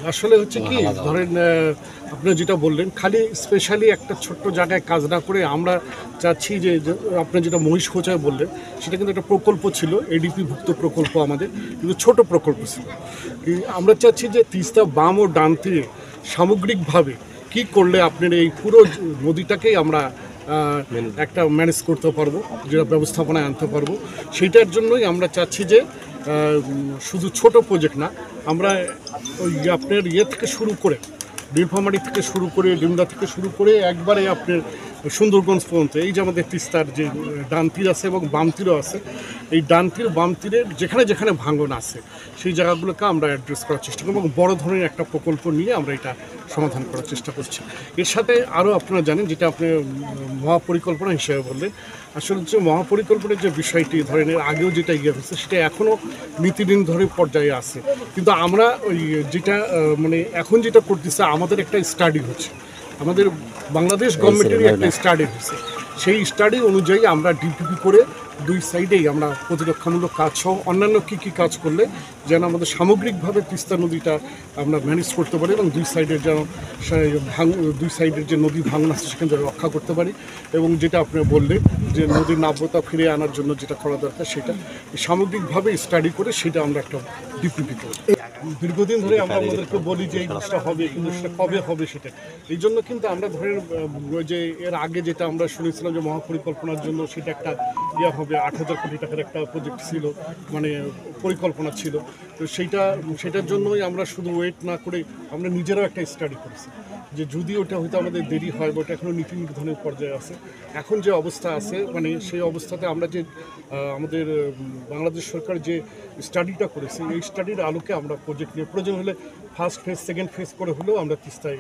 আসলে হচ্ছে কি ধরেন আপনি যেটা বললেন খালি স্পেশালি একটা ছোট্ট জায়গায় কাজ না করে আমরা চাচ্ছি যে আপনি যেটা মহিষ খোঁচায় বললেন সেটা কিন্তু একটা প্রকল্প ছিল এডিপি ভুক্ত প্রকল্প আমাদের কিন্তু ছোট প্রকল্প ছিল আমরা চাচ্ছি যে তিস্তা বাম ও ডান তীরে সামগ্রিকভাবে কি করলে আপনার এই পুরো নদীটাকেই আমরা একটা ম্যানেজ করতে পারবো যেটা ব্যবস্থাপনায় আনতে পারবো সেইটার জন্যই আমরা চাচ্ছি যে শুধু ছোট প্রজেক্ট না আমরা ওই আপনার থেকে শুরু করে নীলফামারী থেকে শুরু করে ডিমদা থেকে শুরু করে একবারে আপনার সুন্দরগঞ্জ পর্যন্ত এই যে আমাদের তিস্তার যে ডান তীর আছে এবং বাম তীরও আছে এই ডান তীর বাম তীরের যেখানে যেখানে ভাঙন আছে সেই জায়গাগুলোকে আমরা অ্যাড্রেস করার চেষ্টা করব এবং বড় ধরনের একটা প্রকল্প নিয়ে আমরা এটা সমাধান করার চেষ্টা করছি এর সাথে আরও আপনারা জানেন যেটা আপনি মহাপরিকল্পনা হিসেবে বললেন আসলে হচ্ছে মহাপরিকল্পনার যে বিষয়টি ধরেন এর আগেও যেটা ইয়ে হচ্ছে সেটা এখনও নীতিনির্ধারণী পর্যায়ে আছে কিন্তু আমরা ওই যেটা মানে এখন যেটা করতেছে আমাদের একটা স্টাডি হচ্ছে আমাদের বাংলাদেশ গভর্নমেন্টেরই একটা স্টাডি হচ্ছে সেই স্টাডি অনুযায়ী আমরা ডিপিপি করে দুই সাইডেই আমরা প্রতিরক্ষামূলক কাজ সহ অন্যান্য কী কী কাজ করলে যেন আমাদের সামগ্রিকভাবে তিস্তা নদীটা আমরা ম্যানেজ করতে পারি এবং দুই সাইডের যেন দুই সাইডের যে নদী ভাঙন আছে সেখানে যেন রক্ষা করতে পারি এবং যেটা আপনি বললেন যে নদীর নাব্যতা ফিরে আনার জন্য যেটা করা দরকার সেটা সামগ্রিকভাবে স্টাডি করে সেটা আমরা একটা ডিপিপি করি দীর্ঘদিন ধরে আমরা আমাদেরকে বলি যে এই জিনিসটা হবে কিন্তু সেটা কবে হবে সেটা এই জন্য কিন্তু আমরা ধরেন যে এর আগে যেটা আমরা শুনেছিলাম যে মহাপরিকল্পনার জন্য সেটা একটা ইয়ে হবে ৮,০০০ কোটি টাকার একটা প্রজেক্ট ছিল মানে পরিকল্পনা ছিল তো সেটার জন্যই আমরা শুধু ওয়েট না করে আমরা নিজেরাও একটা স্টাডি করেছি যে যদি ওটা হয়তো আমাদের দেরি হয় বা ওটা এখনও নীতি নির্ধারণের পর্যায়ে আছে এখন যে অবস্থা আছে মানে সেই অবস্থাতে আমরা যে আমাদের বাংলাদেশ সরকার যে স্টাডিটা করেছে এই স্টাডির আলোকে আমরা প্রজেক্ট নিয়ে প্রয়োজন হলে ফার্স্ট ফেজ সেকেন্ড ফেজ করে হলেও আমরা তিস্তায়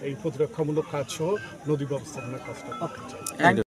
এই প্রতিরক্ষামূলক কাজ সহ নদী ব্যবস্থাপনার কাজটা করতে চাই।